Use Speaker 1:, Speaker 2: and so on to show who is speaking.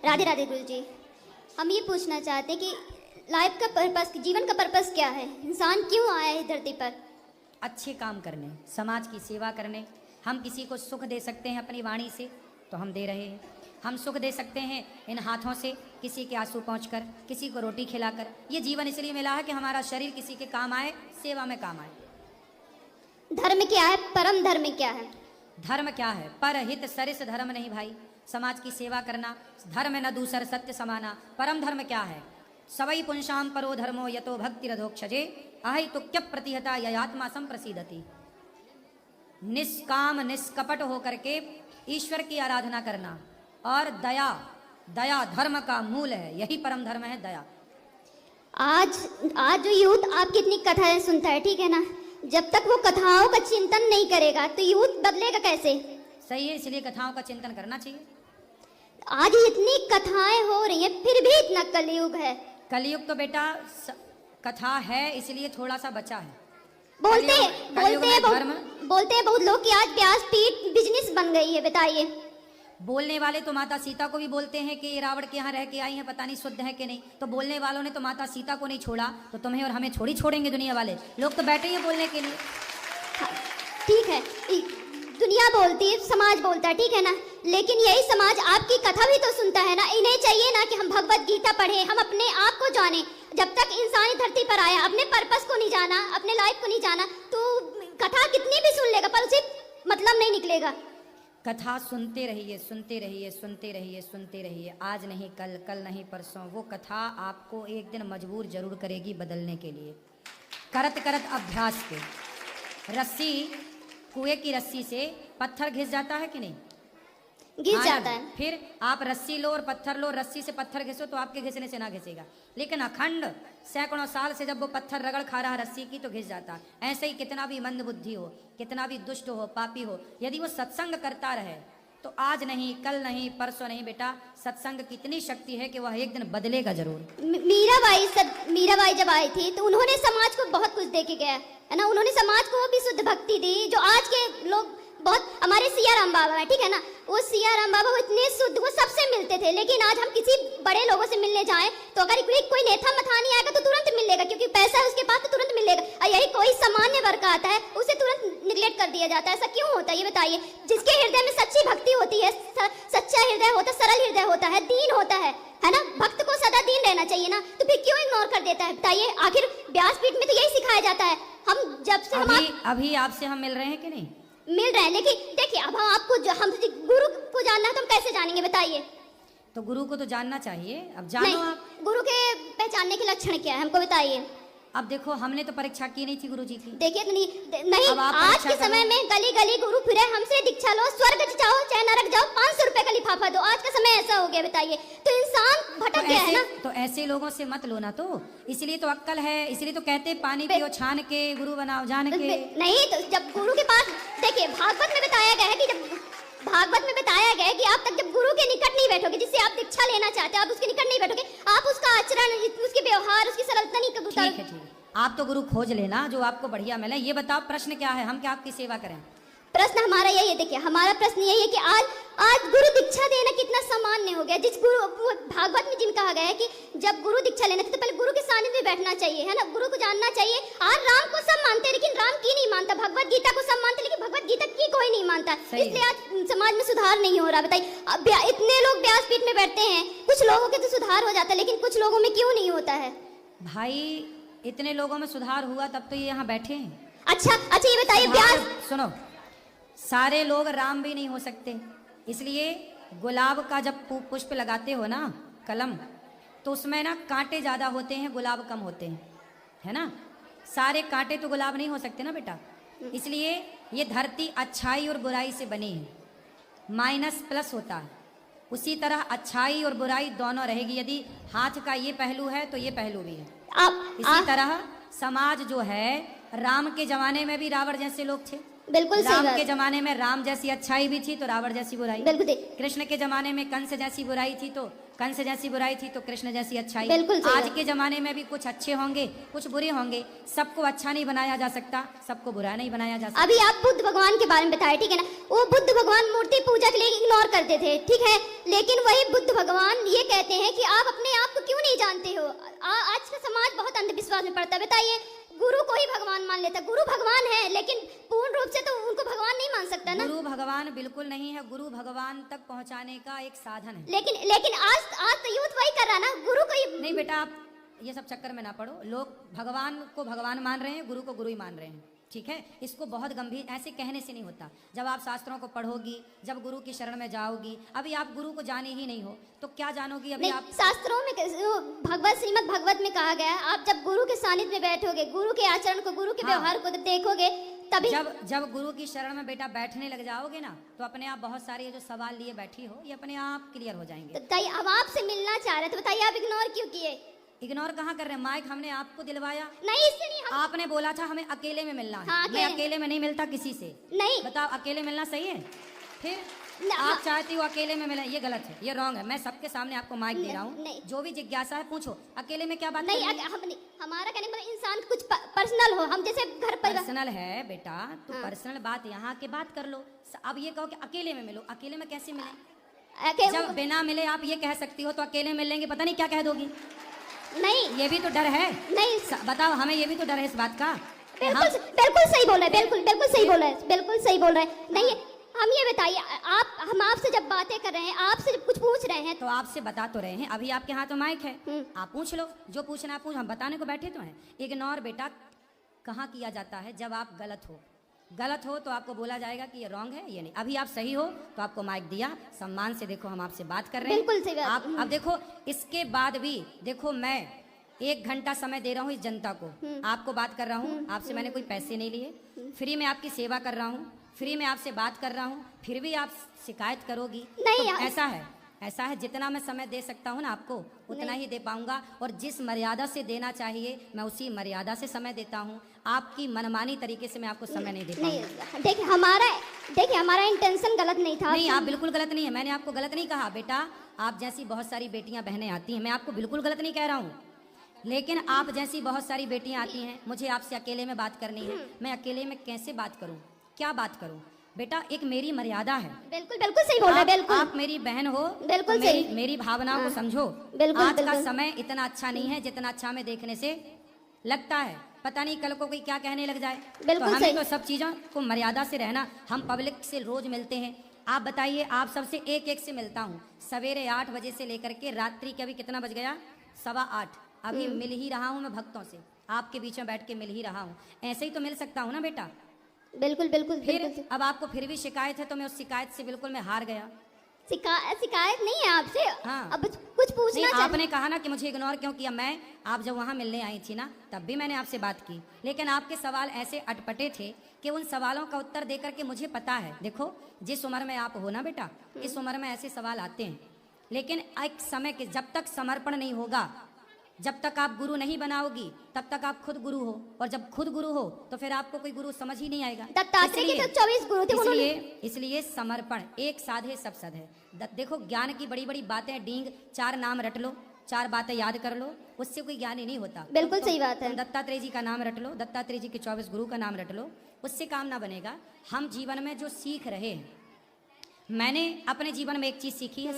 Speaker 1: राधे राधे गुरु जी। हम ये पूछना चाहते हैं कि लाइफ का पर्पस, जीवन का पर्पस क्या है? इंसान क्यों आया है धरती पर?
Speaker 2: अच्छे काम करने, समाज की सेवा करने। हम किसी को सुख दे सकते हैं अपनी वाणी से तो हम दे रहे हैं। हम सुख दे सकते हैं इन हाथों से, किसी के आंसू पहुंचकर, किसी को रोटी खिलाकर। ये जीवन इसलिए मिला है कि हमारा शरीर किसी के काम आए, सेवा में काम आए।
Speaker 1: धर्म क्या है? परम धर्म क्या है?
Speaker 2: धर्म क्या है? परहित सरिस धर्म नहीं भाई। समाज की सेवा करना, धर्म न दूसर सत्य समाना। परम धर्म क्या है? सवई पुंसाम परो धर्मो यतो भक्ति रधोक्षजे अहि तुक्य प्रतिहता ययात्मा संप्रसिद्धति। निष्काम निष्कपट होकर के ईश्वर की आराधना करना और दया, दया धर्म का मूल है। यही परम धर्म है, दया।
Speaker 1: आज जो यूथ आपकी इतनी कथाएं सुनता है, ठीक है ना, जब तक वो कथाओं का चिंतन नहीं करेगा तो यूथ बदलेगा कैसे?
Speaker 2: सही है, इसलिए कथाओं का चिंतन करना चाहिए।
Speaker 1: आज इतनी कथाएं हो रही हैं फिर भी इतना कलयुग है।
Speaker 2: कलयुग तो बेटा कथा है, इसलिए थोड़ा सा बचा है।
Speaker 1: बोलते हैं बहुत लोग कि आज व्यासपीठ बिजनेस बन गई है। बताइए।
Speaker 2: बोलने वाले तो माता सीता को भी बोलते हैं कि ये रावण के यहाँ रह के आई हैं, पता नहीं शुद्ध है कि नहीं। तो बोलने वालों ने तो माता सीता को नहीं छोड़ा, तो तुम्हें और हमें थोड़ी छोड़ेंगे दुनिया वाले लोग। तो बैठे ही हैं बोलने के लिए।
Speaker 1: ठीक है, दुनिया बोलती है, समाज बोलता है, ठीक है ना, लेकिन यही समाज आपकी कथा भी तो सुनता है ना। इन्हें चाहिए ना कि हम भगवत गीता पढ़े, हम अपने आप को जाने। जब तक इंसानी धरती पर आया, अपने पर्पस को नहीं जाना, अपने लाइफ को नहीं जाना, तो कथा कितनी भी सुन लेगा पर उसे मतलब नहीं निकलेगा।
Speaker 2: कथा सुनते रहिए, सुनते रहिए, सुनते रहिए, सुनते रहिए। आज नहीं कल, कल नहीं परसों। वो कथा आपको एक दिन मजबूर जरूर करेगी बदलने के लिए। करत करत अभ्यास के। रस्सी, कुएं की रस्सी से पत्थर घिस जाता है कि नहीं?
Speaker 1: घिस जाता है।
Speaker 2: फिर आप रस्सी लो और पत्थर लो, रस्सी से पत्थर घिसो तो आपके घिसने से ना घिसेगा। लेकिन अखंड सैकड़ों साल से जब वो पत्थर रगड़ खा रहा रस्सी की तो घिस जाता। ऐसे ही कितना भी मंद बुद्धि हो, कितना भी दुष्ट हो, पापी हो, यदि वो सत्संग करता रहे तो आज नहीं कल नहीं परसों नहीं बेटा, सत्संग की इतनी शक्ति है कि वह एक दिन बदलेगा जरूर।
Speaker 1: मीराबाई जब आई थी तो उन्होंने समाज को बहुत कुछ दे के गया है ना। उन्होंने समाज को भी शुद्ध भक्ति दी जो आज के लोग बहुत। हमारे सिया राम बाबा है, ठीक है ना, वो सिया राम बाबा वो इतने शुद्ध, वो सबसे मिलते थे। लेकिन आज हम किसी बड़े लोगों से मिलने जाएं तो अगर कोई नेता मथानी आएगा तो तुरंत मिलेगा, क्योंकि पैसा है उसके पास तो तुरंत मिलेगा। और यही कोई सामान्य वर्ग का आता है उसे तुरंत निगलेक्ट कर दिया जाता है। ऐसा क्यों होता है ये बताइए? जिसके हृदय में सच्ची भक्ति होती है, सच्चा हृदय होता है, सरल हृदय होता है, दीन होता है ना, भक्त को सदा दीन रहना चाहिए ना, तो फिर क्यों इग्नोर कर देता है? बताइए। आखिर व्यासपीठ में तो यही सिखाया जाता है। हम जब से
Speaker 2: अभी आपसे हम मिल रहे हैं कि नहीं?
Speaker 1: मिल रहे हैं, लेकिन देखिए अब हम गुरु को जानना है तो हम कैसे जानेंगे? बताइए।
Speaker 2: तो गुरु को तो जानना चाहिए। अब जानो आप।
Speaker 1: गुरु के पहचानने के लक्षण क्या है हमको बताइए।
Speaker 2: अब देखो, हमने तो परीक्षा की नहीं थी गुरु जी की।
Speaker 1: देखिए नहीं, आज के समय में गली गली गुरु फिरे, हमसे दीक्षा लो, स्वर्ग जाओ चाहे नरक जाओ, 500 रुपए का लिफाफा दो। आज का समय ऐसा हो गया। बताइए। तो इंसान भटक गया है ना। तो
Speaker 2: ऐसे लोगों से मत लो ना। तो इसलिए तो अक्कल है, इसलिए तो कहते पानी पियो छान के, गुरु बनाओ जान के।
Speaker 1: नहीं, तो जब गुरु के पास, देखिए भागवत में बताया गया है कि आप तक जब गुरु के निकट नहीं बैठोगे, जिससे आप दीक्षा लेना चाहते हैं, आप उसके निकट नहीं बैठोगे, आप उसका आचरण, उसके व्यवहार, उसकी सरलता नहीं कबूल।
Speaker 2: ठीक है, आप तो गुरु खोज लेना जो आपको बढ़िया मिले। ये बताओ प्रश्न क्या है, हम क्या आपकी सेवा करें?
Speaker 1: प्रश्न हमारा यही है, देखिए हमारा प्रश्न यही है कि आज गुरु दीक्षा देना कितना सामान्य हो गया। जिस गुरु, भागवत में जिन कहा गया है कि जब गुरु दीक्षा लेना तो पहले गुरु के सानिध्य में बैठना चाहिए, है ना, गुरु को जानना चाहिए। आज राम को सब मानते हैं लेकिन राम की नहीं मानता, भगवत गीता को सब मानते लेकिन भगवत गीता की कोई नहीं मानता। इसलिए आज समाज में सुधार नहीं हो रहा। बताइए। इतने लोग व्यासपीठ में बैठते हैं, कुछ लोगों के तो सुधार हो जाता है, लेकिन कुछ लोगों में क्यों नहीं होता है?
Speaker 2: भाई इतने लोगों में सुधार हुआ तब तो ये यहाँ बैठे हैं।
Speaker 1: अच्छा, ये बताइए।
Speaker 2: सुनो, सारे लोग राम भी नहीं हो सकते, इसलिए गुलाब का जब पुष्प लगाते हो ना, कलम, तो उसमें ना कांटे ज्यादा होते हैं, गुलाब कम होते हैं, है ना। सारे कांटे तो गुलाब नहीं हो सकते ना बेटा। इसलिए ये धरती अच्छाई और बुराई से बनी है, माइनस प्लस होता है। उसी तरह अच्छाई और बुराई दोनों रहेगी। यदि हाथ का ये पहलू है तो ये पहलू भी है। इसी तरह समाज जो है, राम के जमाने में भी रावण जैसे लोग थे,
Speaker 1: बिल्कुल
Speaker 2: राम के जमाने में राम जैसी अच्छाई भी थी तो रावण जैसी बुराई।
Speaker 1: बिल्कुल।
Speaker 2: कृष्ण के जमाने में कंस जैसी बुराई थी तो कंस जैसी बुराई थी तो कृष्ण जैसी अच्छाई।
Speaker 1: बिल्कुल।
Speaker 2: आज के जमाने में भी कुछ अच्छे होंगे, कुछ बुरे होंगे। सबको अच्छा नहीं बनाया जा सकता, सबको बुरा नहीं बनाया जा सकता।
Speaker 1: अभी आप बुद्ध भगवान के बारे में बताया, ठीक है ना, वो बुद्ध भगवान मूर्ति पूजा के लिए इग्नोर करते थे, ठीक है, लेकिन वही बुद्ध भगवान ये कहते हैं कि आप अपने आप को क्यों नहीं जानते हो। आज का समाज बहुत अंधविश्वास में पड़ता है। बताइए, गुरु को ही भगवान मान लेता है। गुरु भगवान है, लेकिन पूर्ण रूप से तो उनको भगवान नहीं मान सकता ना।
Speaker 2: गुरु भगवान बिल्कुल नहीं है, गुरु भगवान तक पहुंचाने का एक साधन है।
Speaker 1: लेकिन आज तो यूथ वही कर रहा है ना, गुरु को ही
Speaker 2: नहीं बेटा, आप ये सब चक्कर में ना पड़ो। लोग भगवान को भगवान मान रहे हैं, गुरु को गुरु ही मान रहे हैं, ठीक है। इसको बहुत गंभीर ऐसे कहने से नहीं होता। जब आप शास्त्रों को पढ़ोगी, जब गुरु की शरण में जाओगी, अभी आप गुरु को जाने ही नहीं हो तो क्या जानोगी अभी
Speaker 1: नहीं,
Speaker 2: आप।
Speaker 1: शास्त्रों में भगवत श्रीमद् भागवत में कहा गया है, आप जब गुरु के सानिध्य में बैठोगे, गुरु के आचरण को, गुरु के
Speaker 2: हाँ।
Speaker 1: व्यवहार को देखोगे, तभी
Speaker 2: जब गुरु की शरण में बेटा बैठने लग जाओगे ना, तो अपने आप बहुत सारे ये जो सवाल लिए बैठी हो, ये अपने आप क्लियर हो जाएंगे।
Speaker 1: तो बताइए, हम आपसे मिलना चाह रहे थे, बताइए आप इग्नोर क्यों किए?
Speaker 2: इग्नोर कहाँ कर रहे हैं? माइक हमने आपको दिलवाया,
Speaker 1: नहीं, इससे नहीं हम
Speaker 2: आपने बोला था हमें अकेले में मिलना है।
Speaker 1: हाँ,
Speaker 2: मैं अकेले में नहीं मिलता किसी से।
Speaker 1: नहीं
Speaker 2: बताओ, अकेले मिलना सही है? फिर
Speaker 1: न-
Speaker 2: आप चाहती हो अकेले में मिले, ये गलत है, ये रॉन्ग है। मैं सबके सामने आपको माइक दे रहा हूँ,
Speaker 1: नहीं।
Speaker 2: जो भी जिज्ञासा है पूछो। अकेले में क्या बात
Speaker 1: नहीं,
Speaker 2: करनी है?
Speaker 1: हम नहीं, हमारा कहने का मतलब इंसान कुछ पर्सनल हो, हम जैसे घर पर
Speaker 2: पर्सनल है बेटा, तो
Speaker 1: हाँ।
Speaker 2: पर्सनल बात यहाँ के बात कर लो। अब ये कहो कि अकेले में मिलो, अकेले में कैसे मिले?
Speaker 1: अके-
Speaker 2: जब बिना मिले आप ये कह सकती हो, तो अकेले मिल लेंगे, पता नहीं क्या कह दोगी।
Speaker 1: नहीं
Speaker 2: ये भी तो डर है।
Speaker 1: नहीं,
Speaker 2: बताओ, हमें ये भी तो डर है इस बात का।
Speaker 1: बिल्कुल सही बोल रहे हैं, बिल्कुल सही बोल रहे हैं, बिल्कुल सही बोल रहे हैं। नहीं, हम ये बताइए, हम आपसे जब बातें कर रहे हैं, आपसे जब कुछ पूछ रहे हैं
Speaker 2: तो आपसे बता तो रहे हैं, अभी आपके हाथ में माइक है, आप पूछ लो जो पूछना है पूछ, हम बताने को बैठे तो हैं। इग्नोर बेटा कहाँ किया जाता है? जब आप गलत हो तो आपको बोला जाएगा कि ये रॉन्ग है, ये नहीं। अभी आप सही हो तो आपको माइक दिया, सम्मान से देखो हम आपसे बात कर रहे हैं।
Speaker 1: बिल्कुल सही बात।
Speaker 2: आप अब देखो, इसके बाद भी देखो, मैं 1 घंटा समय दे रहा हूँ इस जनता को, आपको बात कर रहा हूँ, आपसे मैंने कोई पैसे नहीं लिए, फ्री में आपकी सेवा कर रहा हूँ, फ्री में आपसे बात कर रहा हूँ, फिर भी आप शिकायत करोगी।
Speaker 1: नहीं,
Speaker 2: तो ऐसा है, जितना मैं समय दे सकता हूँ ना आपको, उतना ही दे पाऊंगा, और जिस मर्यादा से देना चाहिए मैं उसी मर्यादा से समय देता हूँ। आपकी मनमानी तरीके से मैं आपको समय नहीं दे पाऊंगा।
Speaker 1: नहीं, देखिए हमारा इंटेंशन गलत नहीं था।
Speaker 2: नहीं, आप बिल्कुल गलत नहीं है, मैंने आपको गलत नहीं कहा बेटा। आप जैसी बहुत सारी बेटियां बहनें आती हैं, मैं आपको बिल्कुल गलत नहीं कह रहा हूँ, लेकिन आप जैसी बहुत सारी बेटियां आती हैं, मुझे आपसे अकेले में बात करनी है, मैं अकेले में कैसे बात करूं, क्या बात करूं? बेटा एक मेरी मर्यादा है।
Speaker 1: बिल्कुल सही बोल रहे हैं, बिल्कुल
Speaker 2: आप मेरी बहन हो,
Speaker 1: बिल्कुल
Speaker 2: तो
Speaker 1: सही।
Speaker 2: मेरी भावनाओं को समझो। आज का समय इतना अच्छा नहीं है जितना अच्छा में देखने से लगता है। पता नहीं कल को कोई क्या कहने लग जाए। तो हमें तो सब चीजों को मर्यादा से रहना। हम पब्लिक से रोज मिलते हैं, आप बताइए, आप सबसे एक से मिलता हूँ, सवेरे 8 बजे से लेकर के रात्रि के अभी कितना बज गया, 7:15, अभी मिल ही रहा हूँ मैं भक्तों से, आपके बीच में बैठ के मिल ही रहा हूँ। ऐसे ही तो मिल सकता हूँ ना बेटा।
Speaker 1: बिल्कुल
Speaker 2: फिर अब आपको फिर भी शिकायत है, तो मैं उस शिकायत से बिल्कुल मैं हार गया।
Speaker 1: शिकायत नहीं है आपसे।
Speaker 2: हाँ।
Speaker 1: अब कुछ पूछना
Speaker 2: नहीं, आपने कहा ना कि मुझे इग्नोर क्यों किया। मैं आप जब वहाँ मिलने आई थी ना, तब भी मैंने आपसे बात की, लेकिन आपके सवाल ऐसे अटपटे थे कि उन सवालों का उत्तर देकर के मुझे पता है। देखो, जिस उम्र में आप हो ना बेटा, इस उम्र में ऐसे सवाल आते हैं, लेकिन एक समय के जब तक समर्पण नहीं होगा, जब तक आप गुरु नहीं बनाओगी, तब तक आप खुद गुरु हो, और जब खुद गुरु हो तो फिर आपको कोई गुरु समझ ही नहीं आएगा।
Speaker 1: दत्तात्रेय के तो 24 गुरु थे।
Speaker 2: इसलिए समर्पण, एक साधे सब सद है। देखो, ज्ञान की बड़ी बड़ी बातें, डींग 4 नाम रट लो, 4 बातें याद कर लो, उससे कोई ज्ञान ही नहीं होता।
Speaker 1: बिल्कुल सही बात है।
Speaker 2: दत्तात्रेय जी का नाम रट लो, दत्तात्रेय जी के 24 गुरु का नाम रट लो, उससे काम ना बनेगा। हम जीवन में जो सीख रहे हैं, मैंने अपने जीवन में एक चीज सीखी है,